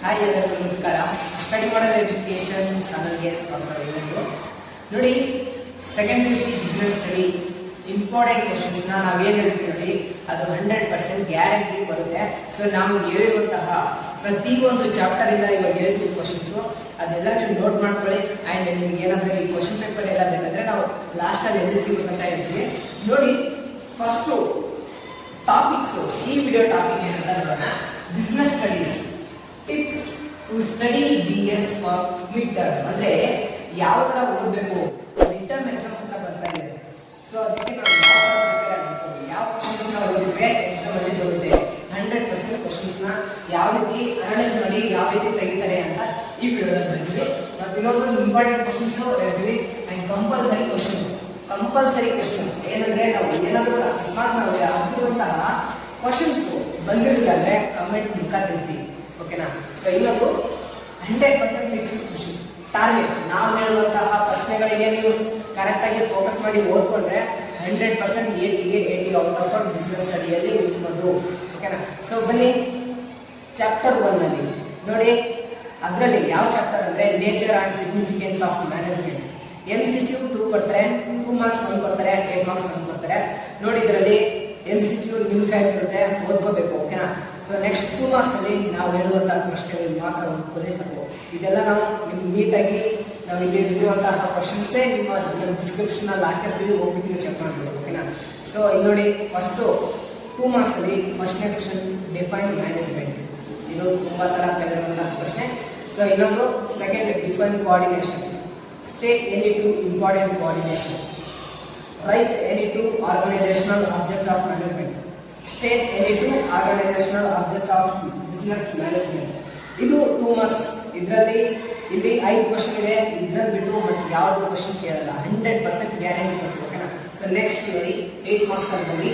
Hi ಎಲ್ಲರಿಗೂ ನಮಸ್ಕಾರ. Study ಮಾಡಲ್ education ಚಾನಲ್ಗೆ ಸ್ವಾಗತ. ನೋಡಿ, second PUC business study important ಕ್ವಶನ್ಸ್ನ ನಾವೇನು ಹೇಳ್ತೀವಿ ನೋಡಿ, ಅದು 100% ಗ್ಯಾರಂಟಿ ಬರುತ್ತೆ. ಸೊ ನಾವು ಹೇಳಿರುವಂತಹ ಪ್ರತಿಯೊಂದು ಚಾಪ್ಟರ್ ಇಂದ ಇವಾಗ ಹೇಳ್ತೀವಿ ಕ್ವಶನ್ಸು, ಅದೆಲ್ಲ ನೀವು ನೋಟ್ ಮಾಡ್ಕೊಳ್ಳಿ. ಆ್ಯಂಡ್ ನಿಮ್ಗೆ ಏನಾದರೂ ಈ ಕ್ವಶನ್ ಪೇಪರ್ ಎಲ್ಲ ಬೇಕಂದ್ರೆ ನಾವು ಲಾಸ್ಟಲ್ಲಿ ಎಲ್ಲಿ ಸಿಗುತ್ತಂತ ಹೇಳ್ತೀವಿ. ನೋಡಿ, ಫಸ್ಟು ಟಾಪಿಕ್ಸು, ಈ ವಿಡಿಯೋ ಟಾಪಿಕ್ ಏನಂತ ನೋಡೋಣ. Business studies tips to study BS for mid term. ಅಂದ್ರೆ ಯಾವ ತರ ಓದಬೇಕು, ಮಿಡ್ ಟರ್ಮ್ ಎಕ್ಸಾಮ್ ಹತ್ರ ಬರ್ತಾ ಇದೆ. ಸೊ ಅದಕ್ಕೆ ನಾವು ಯಾವ ಕ್ವಶನ್ಸ್ ನ ಓದಿದ್ರೆ ಎಕ್ಸಾಮ್ ಅಲ್ಲಿ ಬರುತ್ತೆ. 100% ಕ್ವಶನ್ಸ್ ನ ಯಾವ ರೀತಿ ಅನಲೈಸ್ ಮಾಡಿ ಯಾವ ರೀತಿ ತೆಗಿತಾರೆ ಅಂತ ಈ ವಿಡಿಯೋದಲ್ಲಿ ಬಂದಿದೆ. ನಾವು ಇನ್ನೊಂದು ಇಂಪಾರ್ಟೆಂಟ್ ಕ್ವಶನ್ಸ್ ಹೇಳ್ತೀವಿ. ಅಂಡ್ ಕಂಪಲ್ಸರಿ ಕ್ವಶನ್ ಏನಂದ್ರೆ, ನಾವು ಏನಾದರೂ ಅಕಸ್ಮಾತ್ ನಾವು ಆಗಿರುವಂತಹ ಕ್ವಶನ್ಸ್ ಬಂದಿರಲಿಲ್ಲ ಅಂದ್ರೆ ಕಮೆಂಟ್ ಮುಖ ತಿಳಿಸಿ, ಓಕೆನಾ? ಸೊ ಇನ್ನೊಂದು 100% ಫಿಕ್ಸ್ ಕ್ವಶನ್ ಟಾರ್ಗೆಟ್. ನಾವು ಹೇಳುವಂತಹ ಪ್ರಶ್ನೆಗಳಿಗೆ ನೀವು ಕರೆಕ್ಟ್ ಆಗಿ ಫೋಕಸ್ ಮಾಡಿ ಓದ್ಕೊಂಡ್ರೆ 100% 80 ಔಟ್ ಆಫ್ ಬಿಸ್ನೆಸ್ ಸ್ಟಡಿಯಲ್ಲಿ ಇರ್ಬೋದು, ಓಕೆನಾ? ಸೊ ಬನ್ನಿ, ಚಾಪ್ಟರ್ 1 ಅಲ್ಲಿ ನೋಡಿ, ಅದರಲ್ಲಿ ಯಾವ ಚಾಪ್ಟರ್ ಅಂದ್ರೆ nature and significance of management. MCQ 2 ಕೊಡ್ತಾರೆ, 2 ಮಾರ್ಕ್ಸ್ 1 ಕೊಡ್ತಾರೆ, 8 ಮಾರ್ಕ್ಸ್ 1 ಕೊಡ್ತಾರೆ. ನೋಡಿ, ಇದರಲ್ಲಿ MCQ ನಿಮ್ಮ ಕೈಲಿರುತ್ತೆ, ಓದ್ಕೋಬೇಕು, ಓಕೆನಾ? ಸೊ ನೆಕ್ಸ್ಟ್ 2 ಮಾರ್ಕ್ಸ್ ಅಲ್ಲಿ ನಾವು ಹೇಳುವಂತಹ ಪ್ರಶ್ನೆಗಳು ಮಾತ್ರ ಓದ್ಕೊಳ್ಳಿ ಸಾಕು. ಇದೆಲ್ಲ ನಾವು ನಿಮ್ಗೆ ನೀಟಾಗಿ ನಾವು ಇಲ್ಲಿ ಇರುವಂತಹ ಕ್ವಶನ್ಸೇ ನಿಮ್ಮ ಡಿಸ್ಕ್ರಿಪ್ಷನ್ ಅಲ್ಲಿ ಹಾಕಿರ್ತೀವಿ, ಹೋಗ್ಬಿಟ್ಟು ನೀವು ಚೆಕ್ ಮಾಡ್ಬೋದು, ಓಕೆನಾ? ಸೊ ಇಲ್ಲಿ ನೋಡಿ, ಫಸ್ಟು 2 ಮಾರ್ಕ್ಸ್ ಅಲ್ಲಿ ಫಸ್ಟ್ನೇ ಕ್ವಶನ್ ಡಿಫೈನ್ ಮ್ಯಾನೇಜ್ಮೆಂಟ್. ಇದು ತುಂಬಾ ಸಲ ಕೇಳಿರುವಂತಹ ಪ್ರಶ್ನೆ. ಸೊ ಇನ್ನೊಂದು second define coordination. State any 2 important coordination. Write any 2 organizational object of management. State any 2 organizational object of business management. ಇದು 2 ಮಾರ್ಕ್ಸ್. ಇದರಲ್ಲಿ ಇಲ್ಲಿ 5 ಕ್ವಶನ್ ಇದೆ. ಇದ್ರಲ್ಲಿ ಬಿಟ್ಟು ಮತ್ತೆ ಯಾವುದು ಕ್ವಶನ್ ಕೇಳಲ್ಲ, 100% ಗ್ಯಾರಂಟಿ ಕೊಡ್ತೀವಿ, ಓಕೆನಾ? ಸೊ ನೆಕ್ಸ್ಟ್ ನೋಡಿ, 8 ಮಾರ್ಕ್ಸ್ ಅಲ್ಲಿ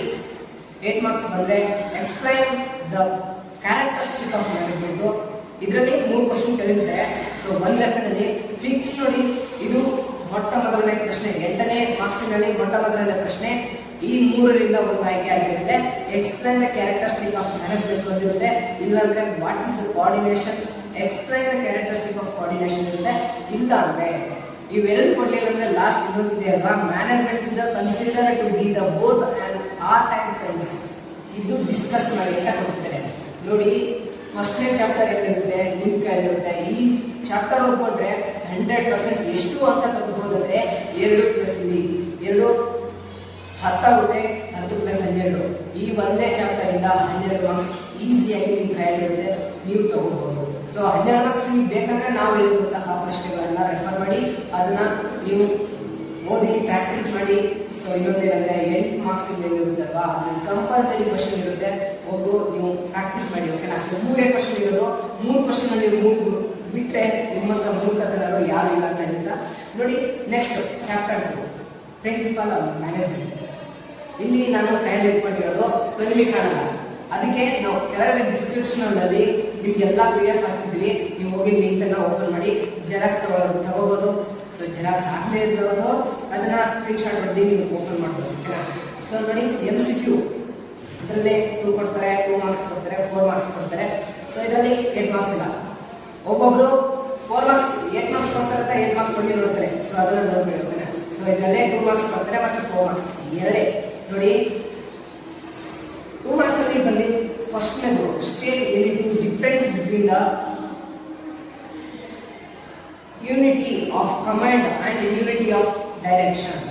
8 ಮಾರ್ಕ್ಸ್ ಬಂದ್ರೆ explain the characteristic of management. ಇದರಲ್ಲಿ 3 ಕ್ವಶನ್ ಕೇಳಿರ್ತಾರೆ. ಸೊ 1 ಲೆಸನ್ ಅಲ್ಲಿ ಫಿಕ್ಸ್ ನೋಡಿ, ಇದು ಮೊಟ್ಟ ಮೊದಲನೇ ಪ್ರಶ್ನೆ, 8ನೇ ಮಾರ್ಕ್ಸಿನಲ್ಲಿ ಮೊಟ್ಟ ಮೊದಲನೇ ಪ್ರಶ್ನೆ. ಈ 3ರಿಂದ ಒಂದು ಆಯ್ಕೆ ಆಗಿರುತ್ತೆ. Explain the characteristic of management ಬಂದಿರುತ್ತೆ. ಇಲ್ಲಾಂದ್ರೆ what is the coordination, explain the characteristic of coordination ಇರುತ್ತೆ. ಇಲ್ಲ ಅಂದ್ರೆ ಇವೆರಡು ಕೊಡ್ಲಿಲ್ಲ ಅಂದ್ರೆ ಲಾಸ್ಟ್ ಇನ್ನೊಂದಿದೆ ಅಲ್ವಾ, management is consider to be the both and art and science. ಇದು ಡಿಸ್ಕಸ್ ಮಾಡಿ ಅಂತ ಕೊಡ್ತಾರೆ. ನೋಡಿ, ಫಸ್ಟ್ನೇ ಚಾಪ್ಟರ್ ಏನಿರುತ್ತೆ ನಿಮ್ಮ ಕೈಲಿರುತ್ತೆ. ಈ ಚಾಪ್ಟರ್ ಓದ್ಕೊಂಡ್ರೆ 100% ಎಷ್ಟು ಅಂತ ತಗೋಬಹುದು ಅಂದ್ರೆ 2 + 2 10 ಆಗುತ್ತೆ. 10 + 12 ಈ ಒಂದೇ ಚಾಪ್ಟರ್ ಇಂದ 12 ಮಾರ್ಕ್ಸ್ ಈಸಿಯಾಗಿ ನಿಮ್ಮ ಕೈಯಲ್ಲಿರುತ್ತೆ, ನೀವು ತಗೋಬಹುದು. ಸೊ 12 ಮಾರ್ಕ್ಸ್ ನಿಮ್ಗೆ ಬೇಕಂದ್ರೆ ನಾವು ಹೇಳಿರುವಂತಹ ಪ್ರಶ್ನೆಗಳನ್ನ ರೆಫರ್ ಮಾಡಿ ಅದನ್ನ ನೀವು ಓದಿ ಪ್ರಾಕ್ಟೀಸ್ ಮಾಡಿ. ಸೊ ಇನ್ನೊಂದೇನಂದ್ರೆ 8 ಮಾರ್ಕ್ಸ್ ಇಂದ ಇರುತ್ತಲ್ವಾ, ಅದ್ರಲ್ಲಿ ಕಂಪಲ್ಸರಿ ಕ್ವಶನ್ ಇರುತ್ತೆ, ಹೋಗು ನೀವು ಪ್ರಾಕ್ಟೀಸ್ ಮಾಡಿ, ಓಕೆನಾ? ಸೊ 3 ಕ್ವಶನ್ ಇರೋದು, 3 ಕ್ವಶನ್ ಅಲ್ಲಿ 3 ಬಿಟ್ರೆ ನಿಮ್ಮಂತ ಮೂರ್ಖತನರು ಯಾರು ಇಲ್ಲ ಅಂತ ಹೇಳ್ತಾ ನೋಡಿ. Next chapter 2 principle of management. ಇಲ್ಲಿ ನಾನು ಕೈಯಲ್ಲಿ ಇಟ್ಕೊಂಡಿರೋದು, ಸೊ ನಿಮಗೆ ಕಾಣಲ್ಲ, ಅದಕ್ಕೆ ನಾವು ಕೆಳಗಡೆ ಡಿಸ್ಕ್ರಿಪ್ಷನ್ ಅಲ್ಲಿ ನಿಮ್ಗೆಲ್ಲ PDF ಹಾಕಿದ್ವಿ. ನೀವು ಹೋಗಿ ಲಿಂಕ್ ಅನ್ನ ಓಪನ್ ಮಾಡಿ ಜೆರಾಕ್ಸ್ ತಗೋಬಹುದು. ಸೊ ಜೆರಾಕ್ಸ್ ಹಾಕ್ಲೇ ಇರೋದು ಅದನ್ನ ಸ್ಕ್ರೀನ್ ಶಾಟ್ ಹೊಡೆದು ನೀವು ಓಪನ್ ಮಾಡ್ಬೋದು, ಓಕೆನಾ? ಸೊ ನೋಡಿ, MCQ ಅದರಲ್ಲಿ 2 ಕೊಡ್ತಾರೆ, 2 ಮಾರ್ಕ್ಸ್ ಕೊಡ್ತಾರೆ, 4 ಮಾರ್ಕ್ಸ್ ಕೊಡ್ತಾರೆ. ಸೊ ಇದರಲ್ಲಿ 8 ಮಾರ್ಕ್ಸ್ ಇಲ್ಲ. ಒಬ್ಬೊಬ್ರು 4 ಮಾರ್ಕ್ಸ್ 8 ಮಾರ್ಕ್ಸ್ ಕೊಡ್ತಾರೆ, 8 ಮಾರ್ಕ್ಸ್ ಬಂದು ನೋಡ್ತಾರೆ. ಸೊ ಅದನ್ನ ನೋಡ್ಬೇಡಿ, ಓಕೆನಾ? ಸೊ ಇದರಲ್ಲೇ 2 ಮಾರ್ಕ್ಸ್ ಕೊಡ್ತಾರೆ ಮತ್ತೆ 4 ಮಾರ್ಕ್ಸ್ ಎರಡೇ. ನೋಡಿ, 2 ಮಾರ್ಕ್ಸ್ ಅಲ್ಲಿ ಬಂದು ಫಸ್ಟ್ನೇದು state any 2 difference between the unity of command and unity of direction.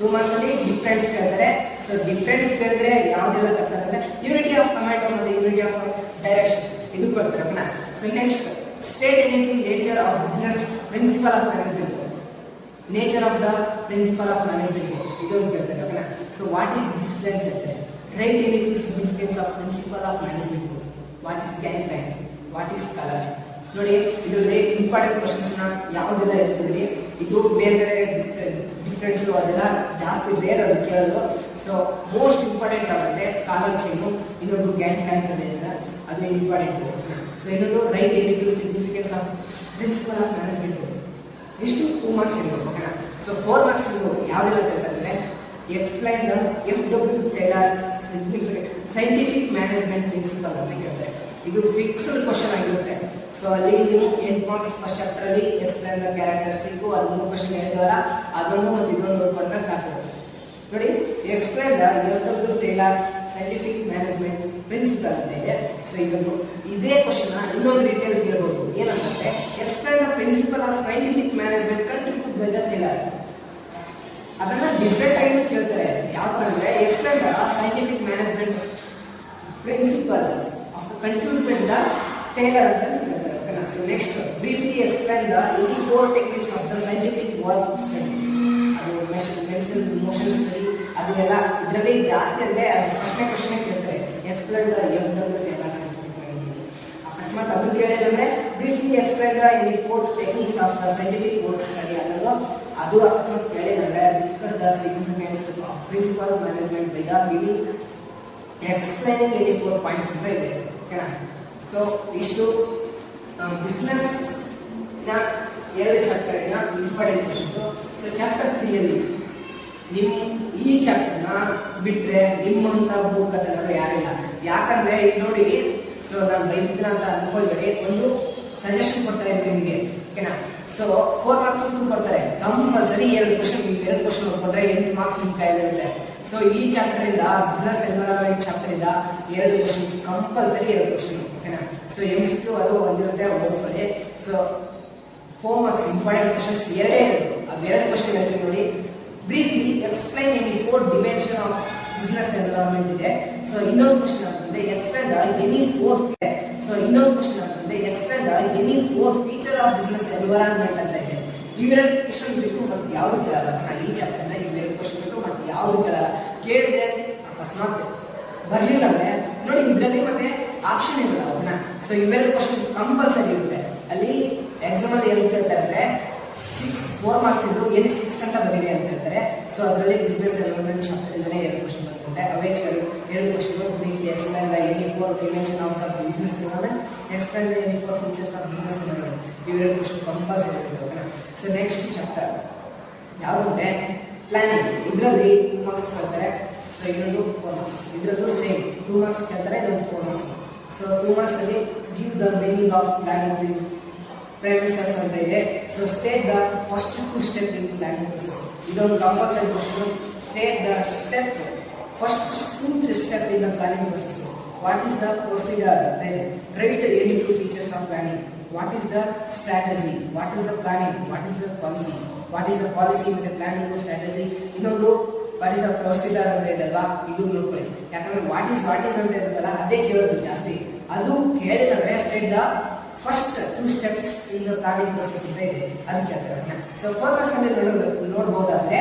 2 marks ಅಲ್ಲಿ ಡಿಫರೆನ್ಸ್ ಕೇಳ್ತಾರೆ. ಸೊ ಡಿಫರೆನ್ಸ್ ಕೇಳಿದ್ರೆ ಯಾವ್ದೆಲ್ಲ ಕೇಳ್ತಾರೆ ಅಂದ್ರೆ ಯೂನಿಟಿ ಆಫ್ ಕಮಾಂಡ್ ಮತ್ತೆ ಯೂನಿಟಿ ಆಫ್ ಡೈರೆಕ್ಷನ್ ಇದು ಕೊಡ್ತಾರೆ, ಓಕೆನಾ? So next state any 2 nature of business principle of management. Nature of the principle of management ಇದೊಂದು ಕೇಳ್ತಾರೆ, ಓಕೆನಾ? ಸೊ ವಾಟ್ ಈಸ್ ಡಿಸಿಪ್ಲಿನ್ ಕೇಳ್ತಾರೆ. Right any 2 significance of principle of management. What is gang line, what is colour. ನೋಡಿ, ಇದರಲ್ಲಿ important questions ನ ಯಾವುದೆಲ್ಲ ಹೇಳ್ತಿದ್ರಿ, ಇದು ಬೇರೆ ಬೇರೆ ಡಿಫ್ರೆನ್ಸ್ ಅದೆಲ್ಲ ಜಾಸ್ತಿ ಬೇರೆ ಅದು ಕೇಳೋದು. ಸೊ ಮೋಸ್ಟ್ ಇಂಪಾರ್ಟೆಂಟ್ ಆಗುತ್ತೆ ಸ್ಕಾಲರ್ ಚೈನು, ಇನ್ನೊಂದು ಗ್ಯಾಂಗ್ಲೈನ್ ಇದೆ, ಅದು ಇಂಪಾರ್ಟೆಂಟ್. ಸೊ ಇನ್ನೊಂದು write any 2 significance of principle of management. ಇಷ್ಟು 2 ಮಾರ್ಕ್ಸ್ ಇದೆ, ಓಕೆನಾ? ಸೊ 4 ಮಾರ್ಕ್ಸ್ ಯಾವ್ದೆಲ್ಲ ಕೇಳ್ತಾರೆ, explain the FW Taylor's scientific management principle ಅಂತ ಕೇಳ್ತಾರೆ. ಇದು ಫಿಕ್ಸ್ಡ್ ಕ್ವಶನ್ ಆಗಿರುತ್ತೆ. ಸೊ ಅಲ್ಲಿ ನೀವು 8 ಮಾರ್ಕ್ಸ್ ಫಸ್ಟ್ ಚಾಪ್ಟರ್ ಅಲ್ಲಿ ಎಕ್ಸ್ಪ್ಲೈನ್ ದ ಕ್ಯಾರೆಕ್ಟರಿಸ್ಟಿಕ್ ಅದು 3 ಕ್ವಶನ್ ಹೇಳಿದವರ ಅದೊಂದು ಮತ್ತು ಇದೊಂದು ಓದ್ಕೊಂಡ್ರೆ ಸಾಕು. ನೋಡಿ, explain the F W. Taylor's scientific management principle ಅಂತ ಇದೆ. ಸೊ ಇದನ್ನು ಇದೇ ಕ್ವಶನ್ ಇನ್ನೊಂದು ರೀತಿಯಲ್ಲಿ ಕೇಳಬಹುದು. ಏನಂತಂದ್ರೆ explain the principle of scientific management contribute by the Taylor. ಅದನ್ನ ಡಿಫ್ರೆಂಟ್ ಆಗಿ ಕೇಳ್ತಾರೆ. ಯಾವ ತರ ಅಂದ್ರೆ explain the scientific management principles of the contribute the Taylor ಅಂತ ಹೇಳ್ತಾರೆ. ಓಕೆನಾ? So next briefly explain the 84 techniques of the scientific work study. ಅದು ಮೆಷನ್ ಮೋಷನ್ ಸ್ಟಡಿ ಅದು ಎಲ್ಲ ಇದರಲ್ಲಿ ಜಾಸ್ತಿ ಅಂದ್ರೆ ಫಸ್ಟ್ನೇ ಕ್ವಶನ್ ಕೇಳ್ತಾರೆ ಎಕ್ಸ್ಪ್ಲೈನ್ ದ ಎಫ್.ಡಬ್ಲ್ಯೂ. ಟೇಲರ್ಸ್ ಅಂತ. ಅಕಸ್ಮಾತ್ ಅದು ಕೇಳಿದ್ರೆ briefly explain the 84 techniques of the scientific work study ಅದನ್ನು ಅದು ಅಕಸ್ಮಾತ್ ಕೇಳಿದ್ರೆ discuss the significance of principle management by the giving explaining 84 points ಅಂತ ಇದೆ. ಓಕೆನಾ? ಸೊ ಇಷ್ಟು ಬಿಸ್ನೆಸ್ ನ 2 ಚಾಪ್ಟರ್ ನ ಇಂಪಾರ್ಟೆಂಟ್ ಕ್ವಶನ್ಸ್. ಸೊ ಚಾಪ್ಟರ್ 3 ಅಲ್ಲಿ ಈ ಚಾಪ್ಟರ್ ನ ಬಿಟ್ರೆ ನಿಮ್ಮಂತ ಮೂರ್ಖತನರು ಯಾರಿಲ್ಲ. ಯಾಕಂದ್ರೆ ಇಲ್ಲಿ ನೋಡಿ, ಸೊ ನಾನು ಬೈದಿದ್ರ ಅಂತ ಅನ್ಕೊಳ್ಬೇಡಿ, ಒಂದು ಸಜೆಷನ್ ಕೊಡ್ತಾ ಇದ್ದೀನಿ ನಿಮಗೆ. ಓಕೆನಾ? ಸೊ 4 ಮಾರ್ಕ್ಸ್ ಕೊಡ್ತಾರೆ ಕಂಪಲ್ಸರಿ. 2 ಕ್ವಶನ್ ಓದ್ಕೊಂಡ್ರೆ 8 ಮಾರ್ಕ್ಸ್ ನಿಮ್ಮ ಕೈಲಿರುತ್ತೆ. ಸೊ ಈ ಚಾಪ್ಟರ್ ಇಂದ ಬಿಸ್ನೆಸ್ ಎನ್ವೈರನ್ಮೆಂಟ್ ಚಾಪ್ಟರ್ ಇಂದ 2 ಕ್ವಶನ್ ಕಂಪಲ್ಸರಿ. 2 ಕ್ವಶನ್. ಓಕೆನಾ? ಸೊ MCQ ಅದು ಒಂದಿರುತ್ತೆ, ಓದ್ಕೊಳ್ಳಿ. ಸೊ 4 ಮಾರ್ಕ್ಸ್ ಇಂಪಾರ್ಟೆಂಟ್ ಕ್ವಶನ್ಸ್ 2 ಅವೆರಡು ಕ್ವಶನ್ ಹೇಳ್ತೀನಿ ನೋಡಿ. Briefly explain any 4 dimension of business environment ಇದೆ. ಸೊ ಇನ್ನೊಂದು ಕ್ವಶನ್ ಅಂತಂದ್ರೆ ಎಕ್ಸ್ಪ್ಲೈನ್ ದ ಎನಿ 4. ಸೊ ಇನ್ನೊಂದು ಕ್ವಶನ್ ಅಂತಂದ್ರೆ explain the any 4 feature of business environment ಅಂತ ಇದೆ. ಇವೆರಡು ಕ್ವಶನ್ ಬಿಟ್ಟು ಮತ್ತೆ ಯಾವುದು ಕೇಳಲ್ಲ. ಈ ಚಾಪ್ಟರ್ ಇಂದ ಇವೆರಡು ಕ್ವಶನ್ ಬಿಟ್ಟು ಮತ್ತೆ ಯಾವುದು ಕೇಳಲ್ಲ. ಕೇಳಿದ್ರೆ ಅಕಸ್ಮಾತ್ ಬರ್ಲಿಲ್ಲ ಅಂದ್ರೆ ನೋಡಿ ಇದರಲ್ಲಿ ಮತ್ತೆ ಆಪ್ಷನ್ ಇರಲ್ಲ. ಓಕೆನಾ? ಸೊ ಇವೆರಡು ಕ್ವಶನ್ ಕಂಪಲ್ಸರಿ ಇರುತ್ತೆ. ಅಲ್ಲಿ ಎಕ್ಸಾಮ್ ಅಲ್ಲಿ ಏನು ಕೇಳ್ತಾರೆ ಅಂದ್ರೆ 4 ಮಾರ್ಕ್ಸ್ ಇದ್ದು ಎನಿ 6 ಅಂತ ಬರೀರಿ ಅಂತ ಹೇಳ್ತಾರೆ. ಸೊ ಅದರಲ್ಲಿ ಬಿಸ್ನೆಸ್ ಎನ್ವೈರನ್ಮೆಂಟ್ ಚಾಪ್ಟರ್ ಇಂದನೇ 2 ಕ್ವಶನ್ ಬರುತ್ತೆ. ಅವೇ 2 question briefly explain the any 4 dimension of the business environment, explain the any 4 features of business environment. ಇವೆರಡು ಕ್ವಶನ್ ಕಂಪಲ್ಸರಿ ಇರುತ್ತೆ. ಓಕೆನಾ? ಸೊ ನೆಕ್ಸ್ಟ್ ಚಾಪ್ಟರ್ ಯಾವುದಂದ್ರೆ ಪ್ಲಾನಿಂಗ್. ಇದರಲ್ಲಿ 2 ಮಾರ್ಕ್ಸ್ ಕೇಳ್ತಾರೆ. ಸೊ ಇನ್ನೊಂದು 4 ಮಾರ್ಕ್ಸ್. ಇದರಲ್ಲೂ ಸೇಮ್ 2 ಮಾರ್ಕ್ಸ್ ಕೇಳ್ತಾರೆ, ಇನ್ನೊಂದು 4 ಮಾರ್ಕ್ಸ್. ಸೊ 2 ಮಾರ್ಕ್ಸ್ ಅಲ್ಲಿ give the meaning of planning premises ಅಂತ ಇದೆ. So state the first 2 step in planning process. ಇದೊಂದು compulsory question. State the step first 2 step in the planning process. What is the procedure ಅಂತ ಇದೆ. Right any 2 features of planning. What is the strategy, what is the planning, what is the policy, what is the policy ಮತ್ತೆ planning strategy. ಇನ್ನೊಂದು what is the procedure ಅಂತ ಇದಲ್ವಾ, ಇದು ನೋಡ್ಕೊಳ್ಳಿ. ಯಾಕಂದ್ರೆ what is ಅಂತ ಇರುತ್ತಲ್ಲ ಅದೇ ಕೇಳೋದು ಜಾಸ್ತಿ. ಅದು ಕೇಳಿದ್ರೆ state the first 2 steps in the planning process ಅಂತ ಇದೆ, ಅದು ಕೇಳ್ತಾರೆ. ಸೊ 4 ಮಾರ್ಕ್ಸ್ ಅಲ್ಲಿ ನೋಡಬಹುದಾದ್ರೆ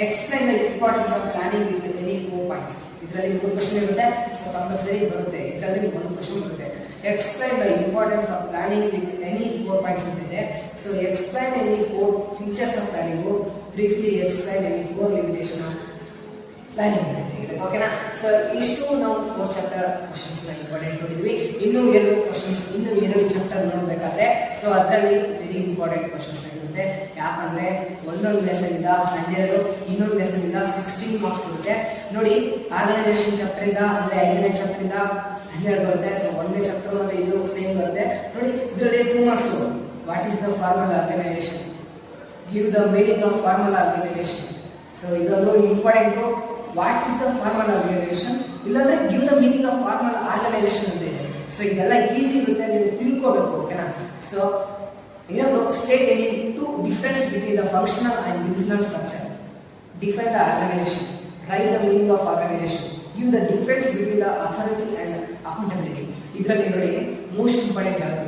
explain the importance of planning with any 4 points. ಇದರಲ್ಲಿ 3 ಕ್ವಶನ್ ಇರುತ್ತೆ. ಸೊ ಕಂಪಲ್ಸರಿ ಬರುತ್ತೆ. ಇದರಲ್ಲಿ 1 ಕ್ವಶನ್ ಬರುತ್ತೆ. Explain the importance of planning with any 4 points ಅಂತ ಇದೆ. So explain any 4 features of planning, briefly explain any 4 limitation of planning ಅಂತ ಇದೆ. ಓಕೆನಾ? ಸೊ ಇಷ್ಟು ನಾವು 4 ಚಾಪ್ಟರ್ ಕ್ವಶನ್ಸ್ ಇಂಪಾರ್ಟೆಂಟ್ ನೋಡಿದ್ವಿ. ಇನ್ನೂ 2 ಕ್ವಶನ್ಸ್, ಇನ್ನೂ 2 ಚಾಪ್ಟರ್ ನೋಡ್ಬೇಕಾದ್ರೆ ಸೊ ಅದರಲ್ಲಿ ವೆರಿ ಇಂಪಾರ್ಟೆಂಟ್ ಕ್ವಶನ್ಸ್ ಆಗಿರುತ್ತೆ. ಯಾಕಂದ್ರೆ ಒಂದೊಂದು ಲೆಸನ್ ಇಂದ 12, ಇನ್ನೊಂದು ಲೆಸನ್ ಇಂದ 16 ಮಾರ್ಕ್ಸ್ ಬರುತ್ತೆ. ನೋಡಿ, ಆರ್ಗನೈಸೇಷನ್ ಚಾಪ್ಟರ್ ಇಂದ ಅಂದ್ರೆ 5ನೇ ಚಾಪ್ಟರ್ ಇಂದ 12 ಬರುತ್ತೆ. ಸೊ 1ನೇ ಚಾಪ್ಟರ್ ಮತ್ತೆ ಇದು ಸೇಮ್ ಬರುತ್ತೆ. ನೋಡಿ, ಇದರಲ್ಲಿ 2 marks. What is the formal organisation, give the meaning of formal organisation. So ಇದೊಂದು important. What is the formal organisation, ಇಲ್ಲಾಂದ್ರೆ give the meaning of formal organisation ಅಂತ ಇದೆ. ಸೊ ಇದೆಲ್ಲ ಈಸಿ ಇರುತ್ತೆ, ನೀವು ತಿಳ್ಕೋಬೇಕು. ಓಕೆನಾ? ಸೊ ಇನ್ನೊಂದು state any 2 difference between the functional and divisional structure. Define the organisation, write the meaning of organisation, give the difference between the authority and accountability. ಇದರಲ್ಲಿ ನೋಡಿ ಮೋಸ್ಟ್ ಇಂಪಾರ್ಟೆಂಟ್ ಯಾವುದು.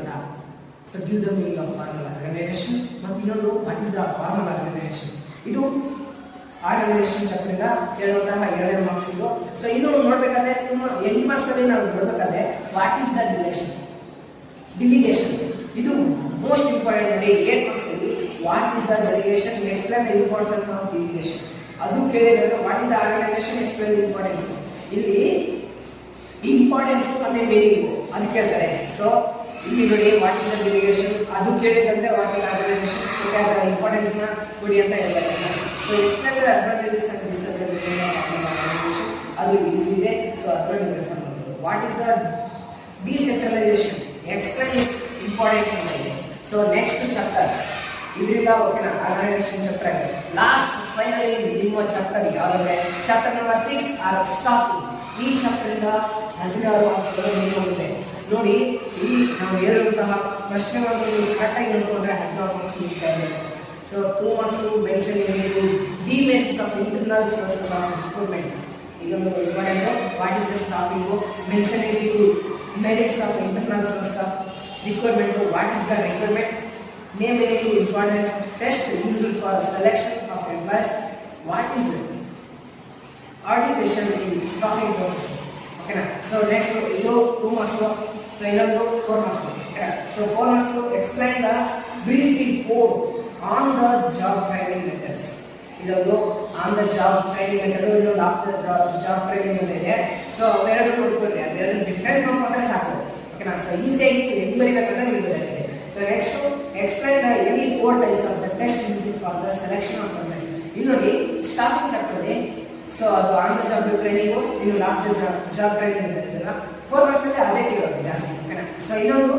So give the meaning of formal organisation ಮತ್ತು ಇನ್ನೊಂದು what is the formal organisation. ಇದು organisation chapter ಇಂದ ಕೇಳುವಂತಹ 2 marks ಇದು. So ಇನ್ನು ನೋಡ್ಬೇಕಾದ್ರೆ 8 ಮಾರ್ಕ್ಸ್ ಅಲ್ಲಿ ನಾವು ನೋಡ್ಬೇಕಾದ್ರೆ ವಾಟ್ ಈಸ್ ದ ಡಿಲಿಗೇಷನ್. ಇದು ಮೋಸ್ಟ್ ಇಂಪಾರ್ಟೆಂಟ್ ನೋಡಿ. 8 ಮಾರ್ಕ್ಸ್ ಅಲ್ಲಿ what is the delegation, explain the importance of delegation. ಅದು ಕೇಳಿದ್ರೆ what is the organisation, explain the importance. ಇಲ್ಲಿ ಇಂಪಾರ್ಟೆನ್ಸ್ ಮತ್ತೆ ಮೀನಿಂಗ್ ಅದು ಕೇಳ್ತಾರೆ. ಸೊ ಇಲ್ಲಿ ನೋಡಿ ವಾಟ್ ಈಸ್ ದ ಡೆಲಿಗೇಷನ್, ಅದು ಕೇಳಿದಂದ್ರೆ ವಾಟ್ ಈಸ್ ಆರ್ಗನೈಸೇಷನ್, ಇಂಪಾರ್ಟೆನ್ಸ್ ನ ಕೊಡಿ ಅಂತ ಹೇಳ್ತಾರೆ. So explain the advantages and disadvantages of organisation, ಅದು ಈಸಿ ಇದೆ. ಸೊ ಅದರಲ್ಲಿ ರೆಫರ್ ಮಾಡಬಹುದು. What is the decentralisation explain importance ಅಂತ ಇದೆ. ಸೊ ನೆಕ್ಸ್ಟ್ ಚಾಪ್ಟರ್ ಇದರಿಂದ ಓಕೆನಾ ಆರ್ಗನೈಸೇಷನ್ ಚಾಪ್ಟರ್ ಲಾಸ್ಟ್ ಫೈನಲಿ ನಿಮ್ಮ ಚಾಪ್ಟರ್ ಯಾವಂದ್ರೆ ಚಾಪ್ಟರ್ ನಂಬರ್ 6 ಆರ್ ಸ್ಟಾಫಿಂಗ್. ಈ ಚಾಪ್ಟರ್ ಇಂದ 16 ಅಂಕಗಳು ನಿಮಗೆ ನೋಡಿ. ಇಲ್ಲಿ ನಾವು ಹೇಳಿರುವಂತಹ ಪ್ರಶ್ನೆಗಳನ್ನು ನೀವು ಕರೆಕ್ಟಾಗಿ ನೋಡಿಕೊಂಡ್ರೆ 16 ಮಾರ್ಕ್ಸ್ ಸಿಗ್ತದೆ. ಸೊ 2 ಮಾರ್ಕ್ಸ್ ಮೆನ್ಷನ್ ಏನಿದೆ the merits of internal sources of recruitment. ಇದೊಂದು important. What is the staffing mention ಏನಿದೆ merits of internal source of recruitment. What is the recruitment name any important test used for selection of employees. What is it? Arbitration in staffing process. Okay na. So next ಇದು 2 marks. So ಇನ್ನೊಂದು 4 marks. Okay. So 4 marks explain the briefly 4 on the job training methods. ಇದೊಂದು on the job training method ಇನ್ನೊಂದು after the job training ಅಂತ ಇದೆ. So ಅವೆರಡು ನೋಡ್ಕೊಳ್ಳಿ. ಅದೆರಡು different ನೋಡ್ಕೊಂಡ್ರೆ ಸಾಕು. Okay na. So ಈಸಿಯಾಗಿ ಹೆಂಗ್ ಬರಿಬೇಕಂತ ನಿಮಗೆ ಗೊತ್ತಾಗಿದೆ. So next explain the any 4 types of the test used for the selection of employees. ಇಲ್ಲಿ ನೋಡಿ ಸ್ಟಾಫಿಂಗ್ ಚಾಪ್ಟರ್ ಇದೆ. ಸೊ ಅದು ಆನ್ ದ ಜಾಬ್ ಟ್ರೈನಿಂಗ್ ಇನ್ನು ಲಾಸ್ಟ್ ಜಾಬ್ ಟ್ರೈನಿಂಗ್ ಅಂತ ಇದೆಲ್ಲ 4 ಮಾರ್ಕ್ಸ್ ಅಲ್ಲಿ ಅದೇ ಕೇಳೋದು ಜಾಸ್ತಿ. ಓಕೆನಾ. ಸೊ ಇನ್ನೊಂದು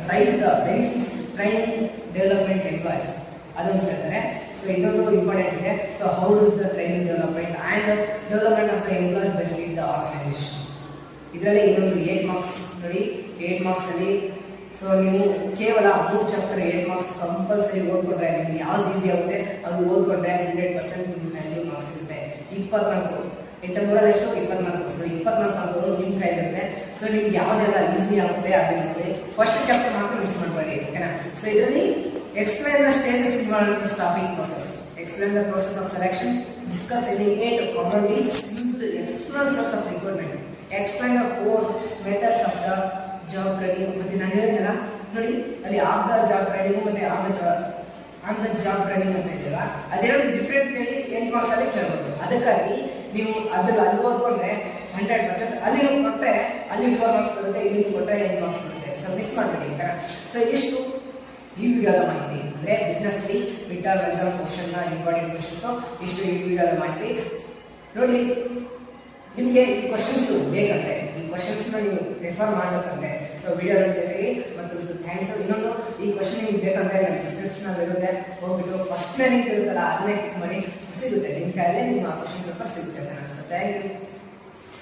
write the benefits train development employees ಅದನ್ನು ಕೇಳ್ತಾರೆ. ಸೊ ಇದೊಂದು ಇಂಪಾರ್ಟೆಂಟ್ ಇದೆ. So how does the training development and development of the employees benefit the organisation. ಇದರಲ್ಲಿ ಇನ್ನೊಂದು 8 ಮಾರ್ಕ್ಸ್ ನೋಡಿ. 8 ಮಾರ್ಕ್ಸ್ ಅಲ್ಲಿ ಸೊ ನೀವು ಕೇವಲ 3 ಚಾಪ್ಟರ್ 8 ಮಾರ್ಕ್ಸ್ ಕಂಪಲ್ಸರಿ ಓದ್ಕೊಂಡ್ರೆ ನಿಮ್ಗೆ ಯಾವ್ದು ಈಸಿ ಆಗುತ್ತೆ ಅದು ಓದ್ಕೊಂಡ್ರೆ 100% ನಿಮ್ಮ ವ್ಯಾಲ್ಯೂ ಮಾರ್ಕ್ಸ್ ಇರುತ್ತೆ. 24 8 ಮೂರಲ್ಲಿ ಎಷ್ಟು 24. ಸೊ 24 ಅಂಕಗಳು ನಿಮ್ಮ ಕೈಲಿರುತ್ತೆ. ಸೊ ನಿಮ್ಗೆ ಯಾವ್ದೆಲ್ಲ ಈಸಿ ಆಗುತ್ತೆ ಅದನ್ನ ನೋಡಿ. ಫಸ್ಟ್ ಚಾಪ್ಟರ್ ಮಾತ್ರ ಮಿಸ್ ಮಾಡಬೇಡಿ. ಓಕೆನಾ. ಸೊ ಇದರಲ್ಲಿ explain the stages involved in staffing process. Explain the process of selection. Discuss any 8 commonly used external source of recruitment. Explain the 4 methods of the job training. ಮತ್ತೆ ನಾನು ಹೇಳಿದ್ನಲ್ಲ ನೋಡಿ ಅಲ್ಲಿ of the job training ಮತ್ತೆ on the job training ಅಂತ ಇದೆಯಲ್ಲ ಅದೆರಡು different ಕೇಳಿ 8 ಮಾರ್ಕ್ಸ್ ಅಲ್ಲಿ ಕೇಳ್ಬೋದು. ಅದಕ್ಕಾಗಿ ನೀವು ಅದ್ರಲ್ಲಿ ಅಲ್ಲಿ ಓದ್ಕೊಂಡ್ರೆ 100% ಅಲ್ಲಿ ಕೊಟ್ಟರೆ ಅಲ್ಲಿ 4 ಮಾರ್ಕ್ಸ್ ಬರುತ್ತೆ, ಇಲ್ಲಿ ಕೊಟ್ಟರೆ 8 ಮಾರ್ಕ್ಸ್ ಬರುತ್ತೆ. ಸೊ ಮಿಸ್ ಮಾಡಬೇಡಿ. ಸೊ ಇಷ್ಟು ಈ ವಿಡಿಯೋದ ಮಾಹಿತಿ ಅಂದ್ರೆ business D mid term exam question important questions ಇಷ್ಟು ಈ ವಿಡಿಯೋದ ಮಾಹಿತಿ ನೋಡಿ. ನಿಮಗೆ ಈ ಕ್ವಶನ್ಸ್ ಬೇಕಂತೆ ಈ ಕ್ವಶನ್ಸ್ನ ನೀವು ರೆಫರ್ ಮಾಡಬೇಕಂತೆ ಸೊ ವಿಡಿಯೋ ಜೊತೆಗೆ ಮತ್ತು ಥ್ಯಾಂಕ್ಸ್. ಇನ್ನೊಂದು ಈ ಕ್ವಶನ್ ನಿಮ್ಗೆ ಬೇಕಂದ್ರೆ ನನ್ನ ಡಿಸ್ಕ್ರಿಪ್ಷನಲ್ಲಿ ಇರುತ್ತೆ, ಹೋಗ್ಬಿಟ್ಟು ಫಸ್ಟ್ ಲಿಂಕ್ ಇರುತ್ತಲ್ಲ ಅದನ್ನೇ ಕ್ಲಿಕ್ ಮಾಡಿ ಸಿಗುತ್ತೆ. ನಿಮ್ಮ ಕೈಯಲ್ಲೇ ನಿಮ್ಮ ಕ್ವಶನ್ ಪೇಪರ್ ಸಿಗುತ್ತೆ. So thank you.